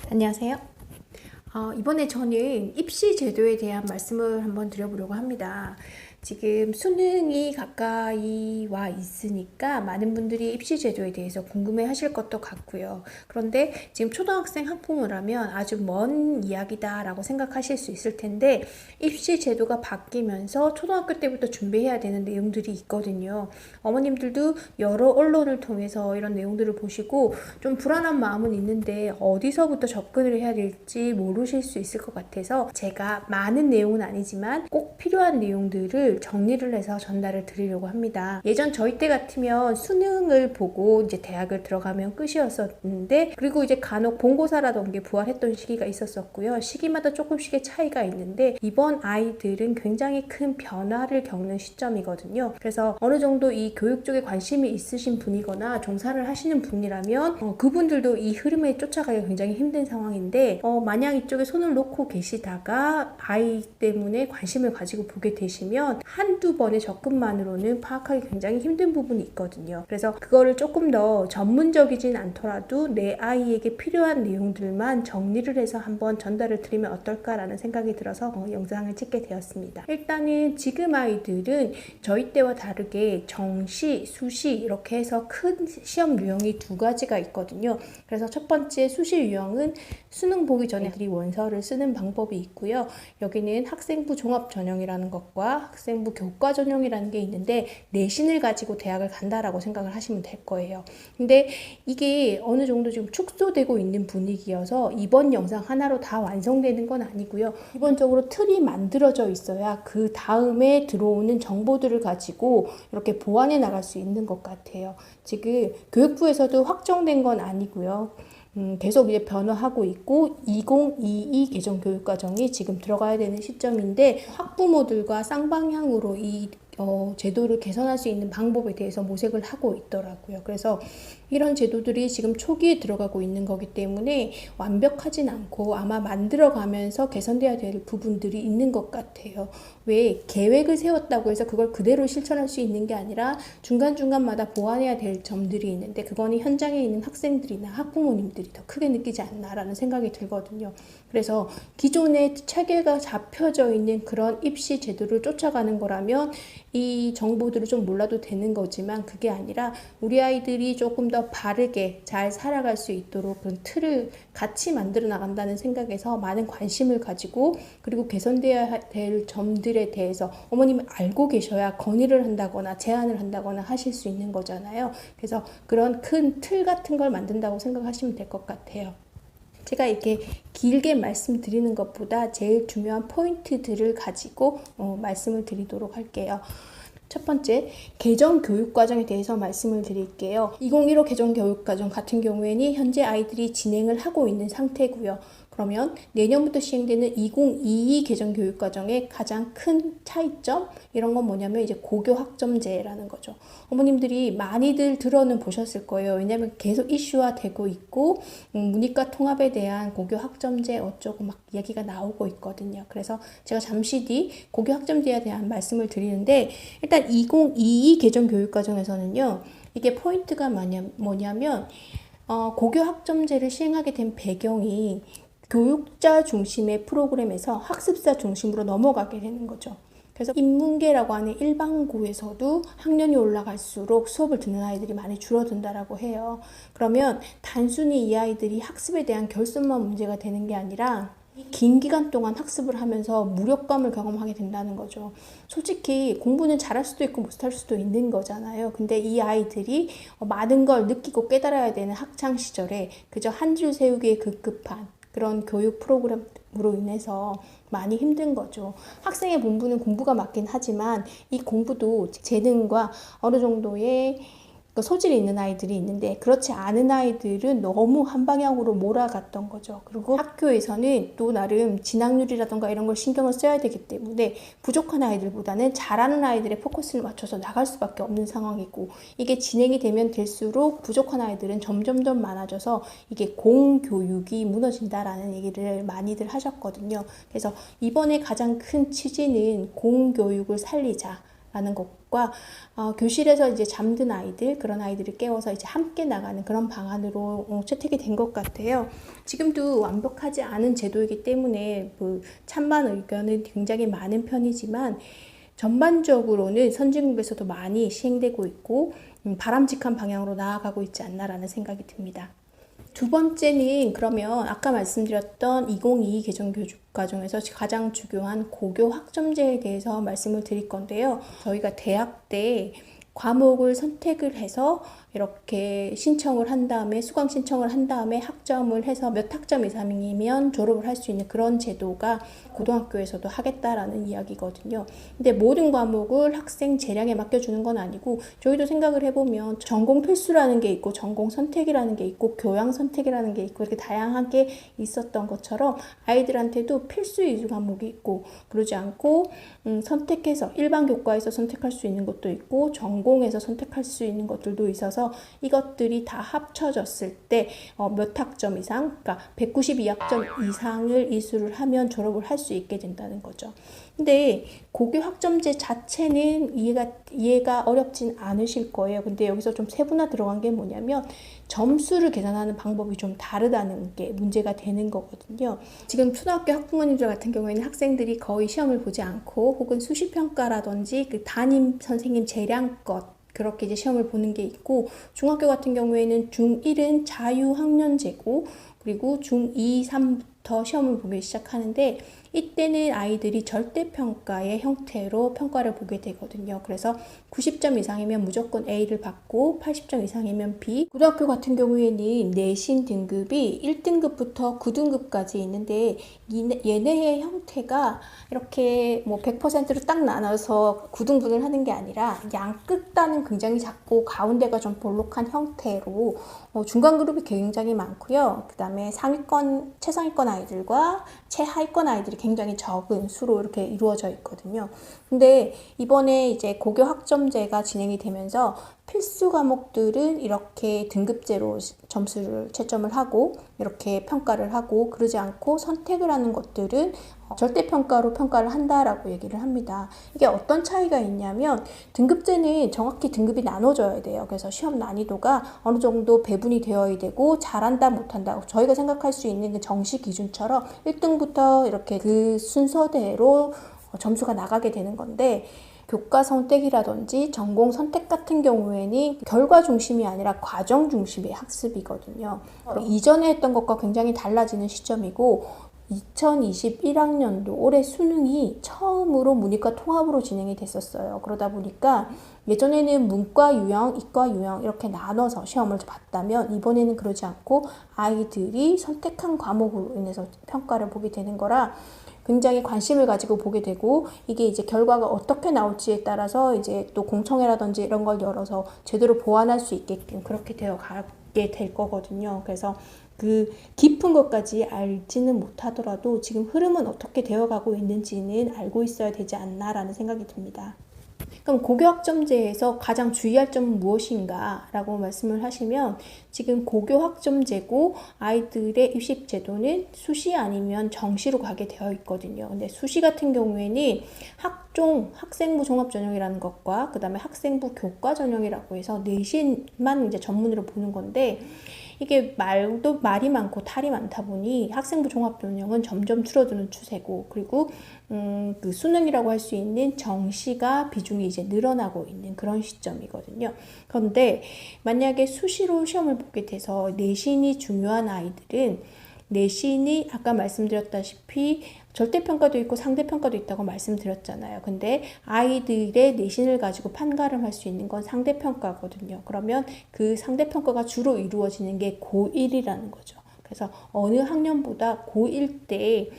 안녕하세요. 이번에 저는 입시 제도에 대한 말씀을 한번 드려보려고 합니다. 지금 수능이 가까이 와 있으니까 많은 분들이 입시 제도에 대해서 궁금해 하실 것도 같고요. 그런데 지금 초등학생 학부모라면 아주 먼 이야기다라고 생각하실 수 있을 텐데, 입시 제도가 바뀌면서 초등학교 때부터 준비해야 되는 내용들이 있거든요. 어머님들도 여러 언론을 통해서 이런 내용들을 보시고 좀 불안한 마음은 있는데 어디서부터 접근을 해야 될지 모르실 수 있을 것 같아서, 제가 많은 내용은 아니지만 꼭 필요한 내용들을 정리를 해서 전달을 드리려고 합니다. 예전 저희 때 같으면 수능을 보고 이제 대학을 들어가면 끝이었었는데, 그리고 이제 간혹 본고사라던 게 부활했던 시기가 있었었고요. 시기마다 조금씩의 차이가 있는데, 이번 아이들은 굉장히 큰 변화를 겪는 시점이거든요. 그래서 어느 정도 이 교육 쪽에 관심이 있으신 분이거나 종사를 하시는 분이라면 그분들도 이 흐름에 쫓아가기가 굉장히 힘든 상황인데, 만약 이쪽에 손을 놓고 계시다가 아이 때문에 관심을 가지고 보게 되시면 한두 번의 접근만으로는 파악하기 굉장히 힘든 부분이 있거든요. 그래서 그거를 조금 더 전문적이진 않더라도 내 아이에게 필요한 내용들만 정리를 해서 한번 전달을 드리면 어떨까라는 생각이 들어서 영상을 찍게 되었습니다. 일단은 지금 아이들은 저희 때와 다르게 정시, 수시 이렇게 해서 큰 시험 유형이 두 가지가 있거든요. 그래서 첫 번째 수시 유형은 수능 보기 전에 원서를 쓰는 방법이 있고요. 여기는 학생부 종합 전형이라는 것과 학생부 교과 전형이라는 게 있는데, 내신을 가지고 대학을 간다라고 생각을 하시면 될 거예요. 근데 이게 어느 정도 지금 축소되고 있는 분위기여서 이번 영상 하나로 다 완성되는 건 아니고요. 기본적으로 틀이 만들어져 있어야 그 다음에 들어오는 정보들을 가지고 이렇게 보완해 나갈 수 있는 것 같아요. 지금 교육부에서도 확정된 건 아니고요. 계속 이제 변화하고 있고 2022 개정 교육과정이 지금 들어가야 되는 시점인데, 학부모들과 쌍방향으로 이 제도를 개선할 수 있는 방법에 대해서 모색을 하고 있더라고요. 그래서 이런 제도들이 지금 초기에 들어가고 있는 거기 때문에 완벽하진 않고 아마 만들어가면서 개선돼야 될 부분들이 있는 것 같아요. 왜 계획을 세웠다고 해서 그걸 그대로 실천할 수 있는 게 아니라 중간중간마다 보완해야 될 점들이 있는데, 그거는 현장에 있는 학생들이나 학부모님들이 더 크게 느끼지 않나라는 생각이 들거든요. 그래서 기존의 체계가 잡혀져 있는 그런 입시 제도를 쫓아가는 거라면 이 정보들을 좀 몰라도 되는 거지만, 그게 아니라 우리 아이들이 조금 더 바르게 잘 살아갈 수 있도록 그런 틀을 같이 만들어 나간다는 생각에서 많은 관심을 가지고, 그리고 개선돼야 될 점들에 대해서 어머님은 알고 계셔야 건의를 한다거나 제안을 한다거나 하실 수 있는 거잖아요. 그래서 그런 큰 틀 같은 걸 만든다고 생각하시면 될 것 같아요. 제가 이렇게 길게 말씀드리는 것보다 제일 중요한 포인트들을 가지고 말씀을 드리도록 할게요. 첫 번째, 개정교육과정에 대해서 말씀을 드릴게요. 2015 개정교육과정 같은 경우에는 현재 아이들이 진행을 하고 있는 상태고요. 그러면 내년부터 시행되는 2022 개정교육과정의 가장 큰 차이점, 이런 건 뭐냐면 이제 고교학점제라는 거죠. 어머님들이 많이들 들어는 보셨을 거예요. 왜냐면 계속 이슈화 되고 있고, 문이과 통합에 대한 고교학점제 어쩌고 막 이야기가 나오고 있거든요. 그래서 제가 잠시 뒤 고교학점제에 대한 말씀을 드리는데, 일단 2022 개정교육과정에서는요, 이게 포인트가 뭐냐면 고교학점제를 시행하게 된 배경이 교육자 중심의 프로그램에서 학습사 중심으로 넘어가게 되는 거죠. 그래서 인문계라고 하는 일반고에서도 학년이 올라갈수록 수업을 듣는 아이들이 많이 줄어든다라고 해요. 그러면 단순히 이 아이들이 학습에 대한 결손만 문제가 되는 게 아니라 긴 기간 동안 학습을 하면서 무력감을 경험하게 된다는 거죠. 솔직히 공부는 잘할 수도 있고 못할 수도 있는 거잖아요. 근데 이 아이들이 많은 걸 느끼고 깨달아야 되는 학창 시절에 그저 한 줄 세우기에 급급한 그런 교육 프로그램으로 인해서 많이 힘든 거죠. 학생의 본분은 공부가 맞긴 하지만 이 공부도 재능과 어느 정도의 소질이 있는 아이들이 있는데, 그렇지 않은 아이들은 너무 한 방향으로 몰아갔던 거죠. 그리고 학교에서는 또 나름 진학률이라던가 이런 걸 신경을 써야 되기 때문에 부족한 아이들보다는 잘하는 아이들의 포커스를 맞춰서 나갈 수밖에 없는 상황이고, 이게 진행이 되면 될수록 부족한 아이들은 점점 더 많아져서 이게 공교육이 무너진다라는 얘기를 많이들 하셨거든요. 그래서 이번에 가장 큰 취지는 공교육을 살리자 된다라는 것과 교실에서 이제 잠든 아이들, 그런 아이들을 깨워서 이제 함께 나가는 그런 방안으로 채택이 된 것 같아요. 지금도 완벽하지 않은 제도이기 때문에 찬반 의견은 굉장히 많은 편이지만 전반적으로는 선진국에서도 많이 시행되고 있고 바람직한 방향으로 나아가고 있지 않나라는 생각이 듭니다. 두 번째는 그러면 아까 말씀드렸던 2022 개정교육과정에서 가장 중요한 고교 학점제에 대해서 말씀을 드릴 건데요. 저희가 대학 때 과목을 선택을 해서 이렇게 신청을 한 다음에 수강 신청을 한 다음에 학점을 해서 몇 학점 이상이면 졸업을 할 수 있는 그런 제도가 고등학교에서도 하겠다라는 이야기거든요. 근데 모든 과목을 학생 재량에 맡겨주는 건 아니고 저희도 생각을 해보면 전공 필수라는 게 있고 전공 선택이라는 게 있고 교양 선택이라는 게 있고 이렇게 다양하게 있었던 것처럼 아이들한테도 필수 위주 과목이 있고 그러지 않고 선택해서 일반 교과에서 선택할 수 있는 것도 있고 전공에서 선택할 수 있는 것들도 있어서 이것들이 다 합쳐졌을 때 몇 학점 이상, 그러니까 192학점 이상을 이수를 하면 졸업을 할 수 있게 된다는 거죠. 근데 고교 학점제 자체는 이해가 어렵진 않으실 거예요. 근데 여기서 좀 세분화 들어간 게 뭐냐면 점수를 계산하는 방법이 좀 다르다는 게 문제가 되는 거거든요. 지금 초등학교 학부모님들 같은 경우에는 학생들이 거의 시험을 보지 않고 혹은 수시평가라든지 그 담임 선생님 재량껏 그렇게 이제 시험을 보는 게 있고 중학교 같은 경우에는 중1은 자유학년제고 그리고 중2, 3부터 시험을 보기 시작하는데 이때는 아이들이 절대평가의 형태로 평가를 보게 되거든요. 그래서 90점 이상이면 무조건 A를 받고 80점 이상이면 B. 고등학교 같은 경우에는 내신 등급이 1등급부터 9등급까지 있는데 얘네의 형태가 이렇게 뭐 100%로 딱 나눠서 구등분을 하는 게 아니라 양끝단은 굉장히 작고 가운데가 좀 볼록한 형태로 중간 그룹이 굉장히 많고요. 그 다음에 상위권, 최상위권 아이들과 최하위권 아이들이 굉장히 적은 수로 이렇게 이루어져 있거든요. 근데 이번에 이제 고교 학점제가 진행이 되면서 필수 과목들은 이렇게 등급제로 점수를 채점을 하고 이렇게 평가를 하고 그러지 않고 선택을 하는 것들은 절대평가로 평가를 한다라고 얘기를 합니다. 이게 어떤 차이가 있냐면 등급제는 정확히 등급이 나눠져야 돼요. 그래서 시험 난이도가 어느 정도 배분이 되어야 되고 잘한다 못한다 저희가 생각할 수 있는 그 정시 기준처럼 1등부터 이렇게 그 순서대로 점수가 나가게 되는 건데 교과 선택이라든지 전공 선택 같은 경우에는 결과 중심이 아니라 과정 중심의 학습이거든요. 이전에 했던 것과 굉장히 달라지는 시점이고 2021학년도 올해 수능이 처음으로 문이과 통합으로 진행이 됐었어요. 그러다 보니까 예전에는 문과 유형, 이과 유형 이렇게 나눠서 시험을 봤다면 이번에는 그러지 않고 아이들이 선택한 과목으로 인해서 평가를 보게 되는 거라 굉장히 관심을 가지고 보게 되고 이게 이제 결과가 어떻게 나올지에 따라서 이제 또 공청회라든지 이런 걸 열어서 제대로 보완할 수 있게끔 그렇게 되어 가게 될 거거든요. 그래서 그 깊은 것까지 알지는 못하더라도 지금 흐름은 어떻게 되어가고 있는지는 알고 있어야 되지 않나라는 생각이 듭니다. 그럼 고교 학점제에서 가장 주의할 점은 무엇인가 라고 말씀을 하시면 지금 고교 학점제고 아이들의 입시 제도는 수시 아니면 정시로 가게 되어 있거든요. 근데 수시 같은 경우에는 학생부 종합전형이라는 것과 그 다음에 학생부 교과전형이라고 해서 내신만 이제 전문으로 보는 건데 이게 말이 많고 탈이 많다 보니 학생부 종합전형은 점점 줄어드는 추세고 그리고 그 수능이라고 할 수 있는 정시가 비중이 이제 늘어나고 있는 그런 시점이거든요. 그런데 만약에 수시로 시험을 보게 돼서 내신이 중요한 아이들은 내신이 아까 말씀드렸다시피 절대평가도 있고 상대평가도 있다고 말씀드렸잖아요. 근데 아이들의 내신을 가지고 판가름 할 수 있는 건 상대평가거든요. 그러면 그 상대평가가 주로 이루어지는 게 고1이라는 거죠. 그래서 어느 학년보다 고1 때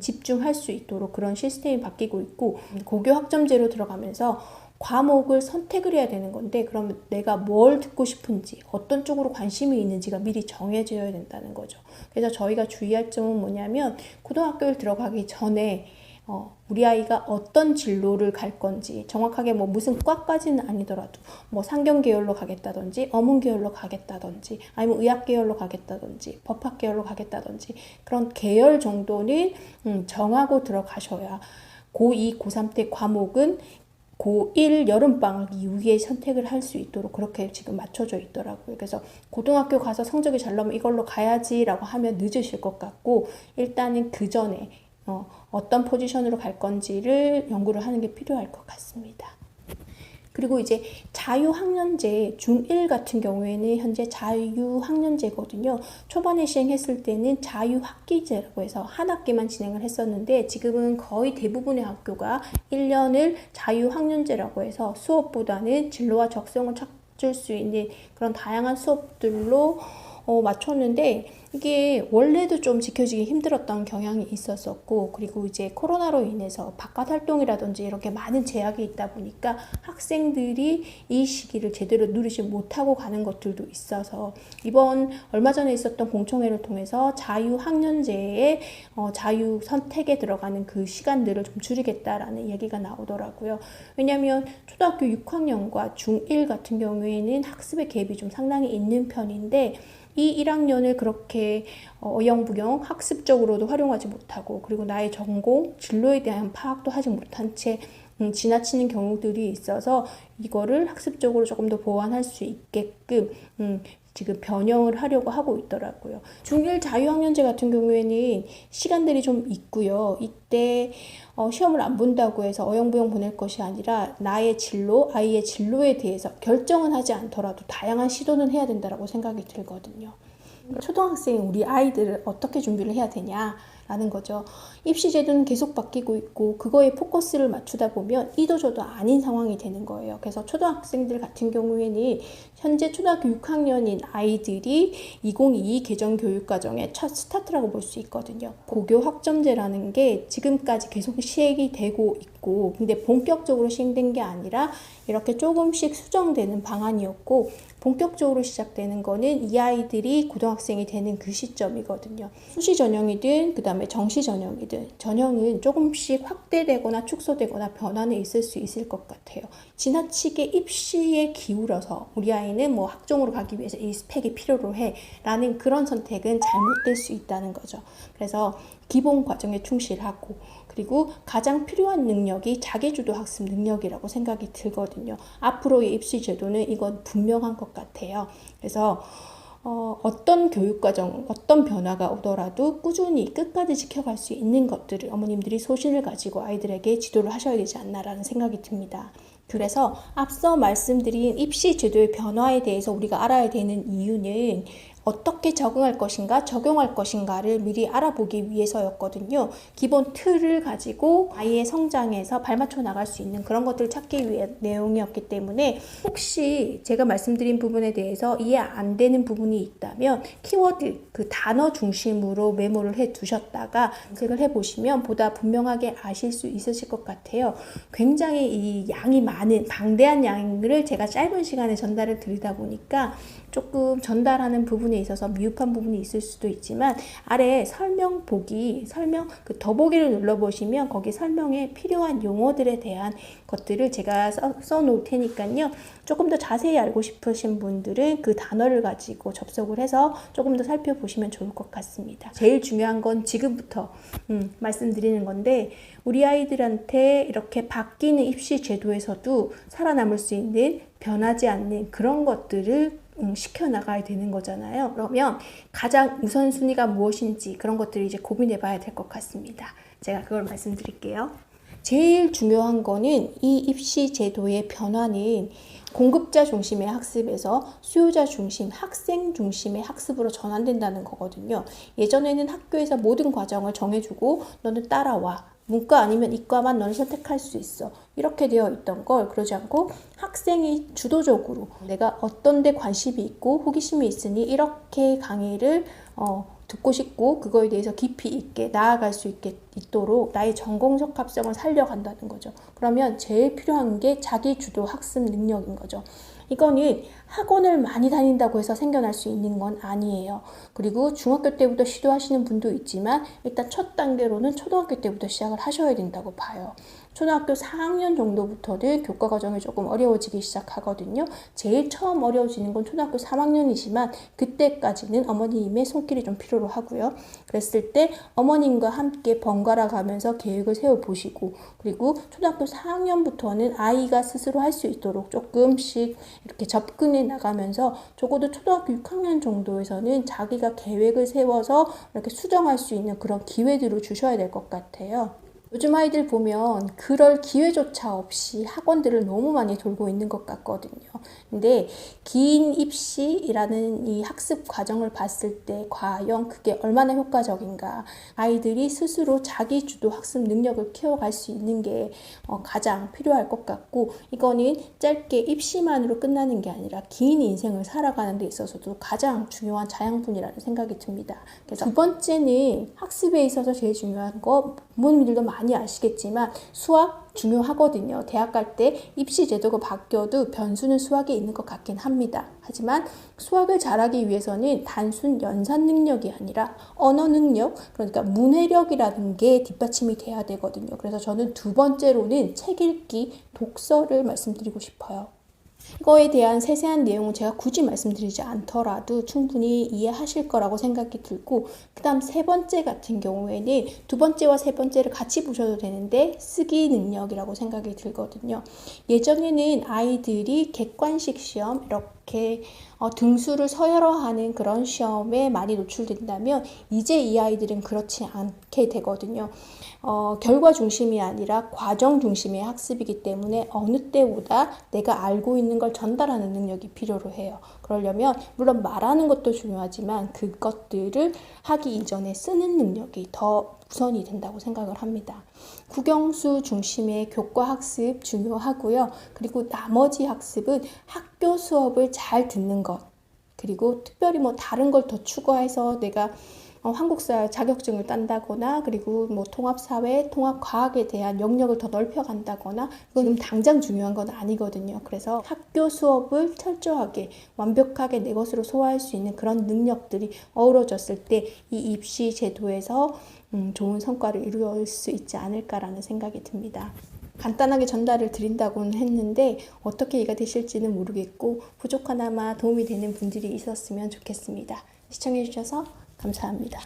집중할 수 있도록 그런 시스템이 바뀌고 있고 고교 학점제로 들어가면서 과목을 선택을 해야 되는 건데 그러면 내가 뭘 듣고 싶은지 어떤 쪽으로 관심이 있는지가 미리 정해져야 된다는 거죠. 그래서 저희가 주의할 점은 뭐냐면 고등학교를 들어가기 전에 우리 아이가 어떤 진로를 갈 건지 정확하게 뭐 무슨 과까지는 아니더라도 뭐 상경 계열로 가겠다든지 어문 계열로 가겠다든지 아니면 의학 계열로 가겠다든지 법학 계열로 가겠다든지 그런 계열 정도는 정하고 들어가셔야 고2, 고3 때 과목은 고1 여름방학 이후에 선택을 할 수 있도록 그렇게 지금 맞춰져 있더라고요. 그래서 고등학교 가서 성적이 잘 나오면 이걸로 가야지라고 하면 늦으실 것 같고, 일단은 그 전에 어떤 포지션으로 갈 건지를 연구를 하는 게 필요할 것 같습니다. 그리고 이제 자유학년제 중1 같은 경우에는 현재 자유학년제거든요. 초반에 시행했을 때는 자유학기제라고 해서 한 학기만 진행을 했었는데, 지금은 거의 대부분의 학교가 1년을 자유학년제라고 해서 수업보다는 진로와 적성을 찾을 수 있는 그런 다양한 수업들로 맞췄는데, 이게 원래도 좀 지켜지기 힘들었던 경향이 있었었고, 그리고 이제 코로나로 인해서 바깥 활동이라든지 이렇게 많은 제약이 있다 보니까 학생들이 이 시기를 제대로 누리지 못하고 가는 것들도 있어서, 이번 얼마 전에 있었던 공청회를 통해서 자유학년제의 자유 선택에 들어가는 그 시간들을 좀 줄이겠다라는 얘기가 나오더라고요. 왜냐하면 초등학교 6학년과 중1 같은 경우에는 학습의 갭이 좀 상당히 있는 편인데, 이 1학년을 그렇게 어영부영 학습적으로도 활용하지 못하고, 그리고 나의 전공, 진로에 대한 파악도 하지 못한 채 지나치는 경우들이 있어서, 이거를 학습적으로 조금 더 보완할 수 있게끔 지금 변형을 하려고 하고 있더라고요. 중1 자유학년제 같은 경우에는 시간들이 좀 있고요. 이때 시험을 안 본다고 해서 어영부영 보낼 것이 아니라 나의 진로, 아이의 진로에 대해서 결정은 하지 않더라도 다양한 시도는 해야 된다고 생각이 들거든요. 초등학생 우리 아이들을 어떻게 준비를 해야 되냐라는 거죠. 입시 제도는 계속 바뀌고 있고, 그거에 포커스를 맞추다 보면 이도 저도 아닌 상황이 되는 거예요. 그래서 초등학생들 같은 경우에는 현재 초등학교 6학년인 아이들이 2022 개정교육과정의 첫 스타트라고 볼 수 있거든요. 고교 학점제라는 게 지금까지 계속 시행이 되고 있고, 근데 본격적으로 시행된 게 아니라 이렇게 조금씩 수정되는 방안이었고, 본격적으로 시작되는 거는 이 아이들이 고등학생이 되는 그 시점이거든요. 수시 전형이든 그 다음에 정시 전형이든, 전형은 조금씩 확대되거나 축소되거나 변화는 있을 수 있을 것 같아요. 지나치게 입시에 기울어서 우리 아이는 뭐 학종으로 가기 위해서 이 스펙이 필요로 해 라는 그런 선택은 잘못될 수 있다는 거죠. 그래서 기본 과정에 충실하고, 그리고 가장 필요한 능력이 자기주도 학습 능력이라고 생각이 들거든요. 앞으로의 입시 제도는 이건 분명한 것 같아요. 그래서 어떤 교육과정, 어떤 변화가 오더라도 꾸준히 끝까지 지켜갈 수 있는 것들을 어머님들이 소신을 가지고 아이들에게 지도를 하셔야 되지 않나라는 생각이 듭니다. 그래서 앞서 말씀드린 입시 제도의 변화에 대해서 우리가 알아야 되는 이유는 어떻게 적응할 것인가, 적용할 것인가를 미리 알아보기 위해서였거든요. 기본 틀을 가지고 아이의 성장에서 발맞춰 나갈 수 있는 그런 것들을 찾기 위해 내용이었기 때문에, 혹시 제가 말씀드린 부분에 대해서 이해 안 되는 부분이 있다면 키워드, 그 단어 중심으로 메모를 해 두셨다가 검색을 해보시면 보다 분명하게 아실 수 있으실 것 같아요. 굉장히 이 양이 많은, 방대한 양을 제가 짧은 시간에 전달을 드리다 보니까 조금 전달하는 부분에 있어서 미흡한 부분이 있을 수도 있지만, 아래 설명 보기, 그 더보기를 눌러보시면 거기 설명에 필요한 용어들에 대한 것들을 제가 써놓을 테니까요. 조금 더 자세히 알고 싶으신 분들은 그 단어를 가지고 접속을 해서 조금 더 살펴보시면 좋을 것 같습니다. 제일 중요한 건 지금부터 말씀드리는 건데, 우리 아이들한테 이렇게 바뀌는 입시 제도에서도 살아남을 수 있는, 변하지 않는 그런 것들을 시켜나가야 되는 거잖아요. 그러면 가장 우선순위가 무엇인지 그런 것들을 이제 고민해 봐야 될 것 같습니다. 제가 그걸 말씀드릴게요. 제일 중요한 거는 이 입시 제도의 변화는 공급자 중심의 학습에서 수요자 중심, 학생 중심의 학습으로 전환된다는 거거든요. 예전에는 학교에서 모든 과정을 정해주고 너는 따라와, 문과 아니면 이과만 너는 선택할 수 있어, 이렇게 되어 있던 걸 그러지 않고 학생이 주도적으로 내가 어떤 데 관심이 있고 호기심이 있으니 이렇게 강의를 듣고 싶고 그거에 대해서 깊이 있게 나아갈 수 있도록 나의 전공적 합성을 살려간다는 거죠. 그러면 제일 필요한 게 자기 주도 학습 능력인 거죠. 이거는 학원을 많이 다닌다고 해서 생겨날 수 있는 건 아니에요. 그리고 중학교 때부터 시도하시는 분도 있지만 일단 첫 단계로는 초등학교 때부터 시작을 하셔야 된다고 봐요. 초등학교 4학년 정도부터는 교과 과정이 조금 어려워지기 시작하거든요. 제일 처음 어려워지는 건 초등학교 3학년이지만 그때까지는 어머님의 손길이 좀 필요로 하고요. 그랬을 때 어머님과 함께 번갈아 가면서 계획을 세워보시고, 그리고 초등학교 4학년부터는 아이가 스스로 할 수 있도록 조금씩 이렇게 접근해 나가면서 적어도 초등학교 6학년 정도에서는 자기가 계획을 세워서 이렇게 수정할 수 있는 그런 기회들을 주셔야 될 것 같아요. 요즘 아이들 보면 그럴 기회조차 없이 학원들을 너무 많이 돌고 있는 것 같거든요. 근데 긴 입시라는 이 학습 과정을 봤을 때 과연 그게 얼마나 효과적인가, 아이들이 스스로 자기주도 학습 능력을 키워갈 수 있는 게 가장 필요할 것 같고, 이거는 짧게 입시만으로 끝나는 게 아니라 긴 인생을 살아가는 데 있어서도 가장 중요한 자양분이라는 생각이 듭니다. 그래서 두 번째는 학습에 있어서 제일 중요한 거, 부모님들도 많이 아시겠지만 수학 중요하거든요. 대학 갈 때 입시 제도가 바뀌어도 변수는 수학에 있는 것 같긴 합니다. 하지만 수학을 잘하기 위해서는 단순 연산 능력이 아니라 언어 능력, 그러니까 문해력이라는 게 뒷받침이 돼야 되거든요. 그래서 저는 두 번째로는 책 읽기, 독서를 말씀드리고 싶어요. 이거에 대한 세세한 내용은 제가 굳이 말씀드리지 않더라도 충분히 이해하실 거라고 생각이 들고, 그 다음 세 번째 같은 경우에는 두 번째와 세 번째를 같이 보셔도 되는데 쓰기 능력이라고 생각이 들거든요. 예전에는 아이들이 객관식 시험, 이렇게 등수를 서열화하는 그런 시험에 많이 노출된다면 이제 이 아이들은 그렇지 않게 되거든요. 결과 중심이 아니라 과정 중심의 학습이기 때문에 어느 때보다 내가 알고 있는 걸 전달하는 능력이 필요로 해요. 그러려면 물론 말하는 것도 중요하지만 그것들을 하기 이전에 쓰는 능력이 더 우선이 된다고 생각을 합니다. 국영수 중심의 교과 학습 중요하고요. 그리고 나머지 학습은 학교 수업을 잘 듣는 것, 그리고 특별히 다른 걸 더 추가해서 내가 한국사 자격증을 딴다거나, 그리고 통합사회, 통합과학에 대한 영역을 더 넓혀간다거나, 지금 당장 중요한 건 아니거든요. 그래서 학교 수업을 철저하게 완벽하게 내 것으로 소화할 수 있는 그런 능력들이 어우러졌을 때 이 입시 제도에서 좋은 성과를 이루어질 수 있지 않을까라는 생각이 듭니다. 간단하게 전달을 드린다고는 했는데 어떻게 이해가 되실지는 모르겠고, 부족하나마 도움이 되는 분들이 있었으면 좋겠습니다. 시청해주셔서 감사합니다.